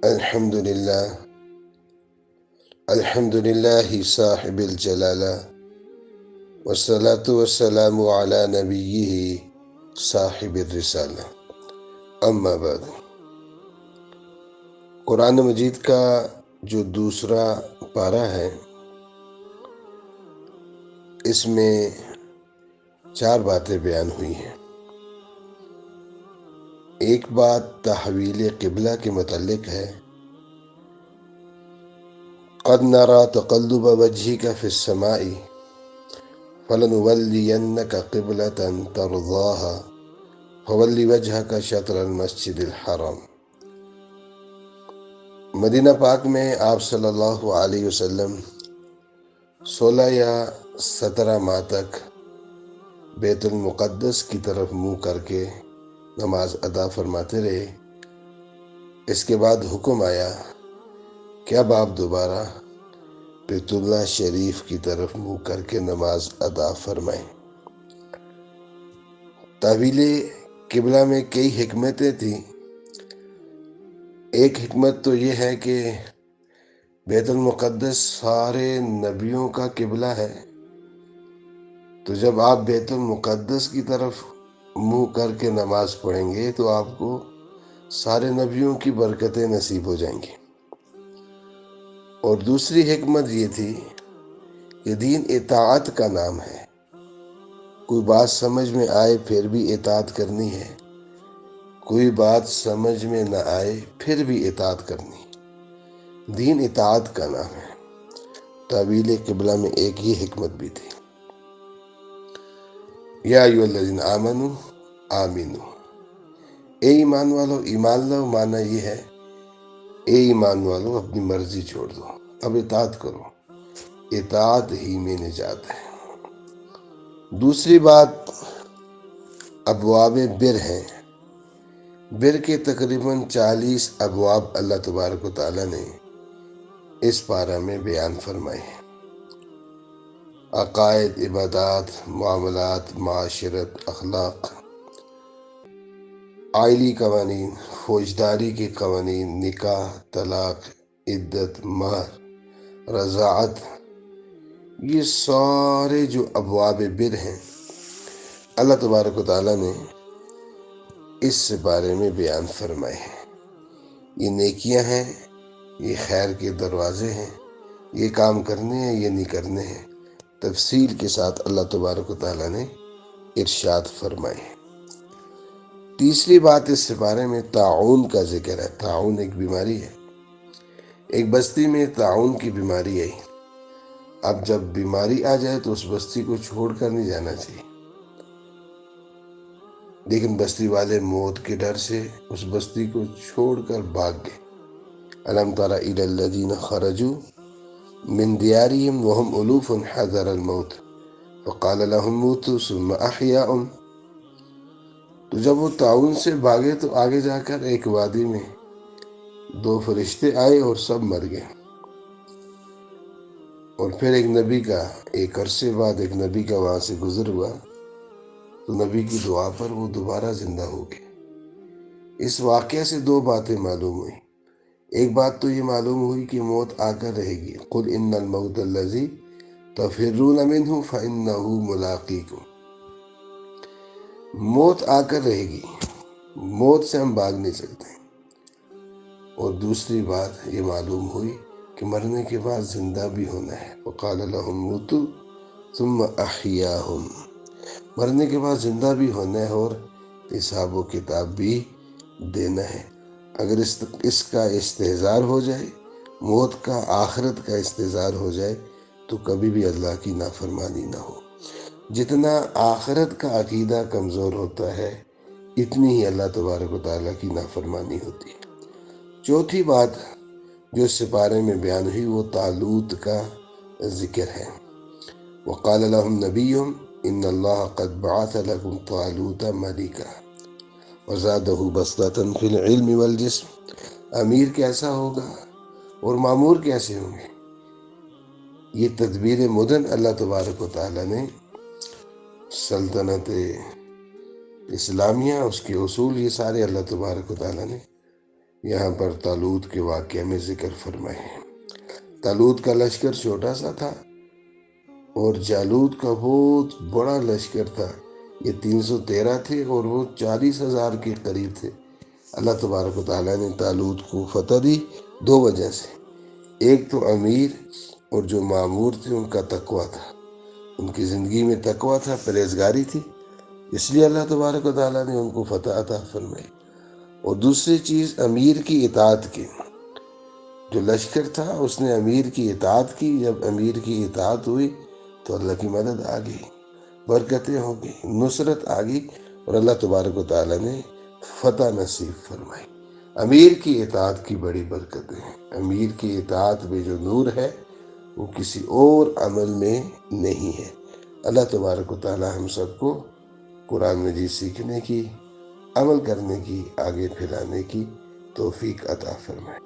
الحمد لله الحمد لله صاحب الجلالة، والصلاة والسلام على نبيه صاحب الرسالة. اما بعد، قرآن مجید کا جو دوسرا پارہ ہے، اس میں 4 باتیں بیان ہوئی ہیں۔ ایک بات تحویل قبلہ کے متعلق ہے، قد نرى تقلب وجهك في السماء فلنولينك قبلة ترضاها فول وجهك شطر المسجد الحرام۔ مدینہ پاک میں آپ صلی اللہ علیہ وسلم 16 یا 17 ماہ تک بیت المقدس کی طرف منہ کر کے نماز ادا فرماتے رہے۔ اس کے بعد حکم آیا کہ اب آپ دوبارہ بیت اللہ شریف کی طرف منہ کر کے نماز ادا فرمائیں۔ تحویل قبلہ میں کئی حکمتیں تھیں۔ ایک حکمت تو یہ ہے کہ بیت المقدس سارے نبیوں کا قبلہ ہے، تو جب آپ بیت المقدس کی طرف منہ کر کے نماز پڑھیں گے تو آپ کو سارے نبیوں کی برکتیں نصیب ہو جائیں گی۔ اور دوسری حکمت یہ تھی کہ دین اطاعت کا نام ہے، کوئی بات سمجھ میں آئے پھر بھی اطاعت کرنی ہے، کوئی بات سمجھ میں نہ آئے پھر بھی اطاعت کرنی ہے۔ دین اطاعت کا نام ہے۔ تحویل قبلہ میں ایک یہ حکمت بھی تھی۔ یا ایھا الذین آمنوا آمنوا، اے ایمان والو ایمان لو، معنی یہ ہے اے ایمان والو اپنی مرضی چھوڑ دو، اب اطاعت کرو، اطاعت ہی میں نجات ہے۔ دوسری بات ابواب بر ہیں۔ بر کے تقریباً 40 ابواب اللہ تبارک و تعالیٰ نے اس پارہ میں بیان فرمائے ہیں۔ عقائد، عبادات، معاملات، معاشرت، اخلاق، آئلی قوانین، فوجداری کے قوانین، نکاح، طلاق، عدت، مہر، رضاعت، یہ سارے جو ابواب بر ہیں اللہ تبارک و تعالیٰ نے اس بارے میں بیان فرمائے ہیں۔ یہ نیکیاں ہیں، یہ خیر کے دروازے ہیں، یہ کام کرنے ہیں، یہ نہیں کرنے ہیں، تفصیل کے ساتھ اللہ تبارک و تعالیٰ نے ارشاد فرمائے ہیں۔ تیسری بات اس بارے میں طاعون کا ذکر ہے۔ طاعون ایک بیماری ہے۔ ایک بستی میں طاعون کی بیماری آئی۔ اب جب بیماری آ جائے تو اس بستی کو چھوڑ کر نہیں جانا چاہیے، لیکن بستی والے موت کے ڈر سے اس بستی کو چھوڑ کر بھاگ گئے۔ الم تر الی الذین خرجوا من دیارہم وہم الوف حذر الموت فقال لهم موتوا ثم احیاءهم۔ تو جب وہ طاعون سے بھاگے تو آگے جا کر ایک وادی میں 2 فرشتے آئے اور سب مر گئے۔ اور پھر ایک عرصے بعد ایک نبی کا وہاں سے گزر ہوا تو نبی کی دعا پر وہ دوبارہ زندہ ہو گئے۔ اس واقعے سے 2 باتیں معلوم ہوئی۔ ایک بات تو یہ معلوم ہوئی کہ موت آ کر رہے گی۔ قل ان الموت الذی تفرون منہ فانہ ملاقیکم، موت آ کر رہے گی، موت سے ہم بھاگ نہیں سکتے۔ اور دوسری بات یہ معلوم ہوئی کہ مرنے کے بعد زندہ بھی ہونا ہے۔ وقال لهم موتوا ثم احیاهم، مرنے کے بعد زندہ بھی ہونا ہے اور حساب و کتاب بھی دینا ہے۔ اگر اس کا استحضار ہو جائے، موت کا، آخرت کا استحضار ہو جائے تو کبھی بھی اللہ کی نافرمانی نہ ہو۔ جتنا آخرت کا عقیدہ کمزور ہوتا ہے اتنی ہی اللہ تبارک و تعالیٰ کی نافرمانی ہوتی ہے۔ چوتھی بات جو اس سپارے میں بیان ہوئی وہ طالوت کا ذکر ہے۔ وقال لهم نبیہم ان اللہ قد بعث لکم طالوت ملکا وزادہ بسطۃ فی العلم والجسم۔ امیر کیسا ہوگا اور مامور کیسے ہوں گے؟ یہ تدبیر مدن اللہ تبارک و تعالیٰ نے سلطنت اسلامیہ، اس کے اصول، یہ سارے اللہ تبارک و تعالیٰ نے یہاں پر طالوت کے واقعے میں ذکر فرمائے ہیں۔ طالوت کا لشکر چھوٹا سا تھا اور جالوت کا بہت بڑا لشکر تھا۔ یہ 313 تھے اور وہ 40,000 کے قریب تھے۔ اللہ تبارک و تعالیٰ نے طالوت کو فتح دی 2 وجہ سے۔ ایک تو امیر اور جو مامور تھے ان کا تقویٰ تھا، ان کی زندگی میں تقویٰ تھا، پرہیزگاری تھی، اس لیے اللہ تبارک و تعالیٰ نے ان کو فتح عطا فرمائی۔ اور دوسری چیز امیر کی اطاعت کی، جو لشکر تھا اس نے امیر کی اطاعت کی۔ جب امیر کی اطاعت ہوئی تو اللہ کی مدد آ گئی، برکتیں ہو گئی، نصرت آ گئی اور اللہ تبارک و تعالیٰ نے فتح نصیب فرمائی۔ امیر کی اطاعت کی بڑی برکتیں ہیں۔ امیر کی اطاعت میں جو نور ہے وہ کسی اور عمل میں نہیں ہے۔ اللہ تبارک و تعالیٰ ہم سب کو قرآن مجید سیکھنے کی، عمل کرنے کی، آگے پھیلانے کی توفیق عطا فرمائے۔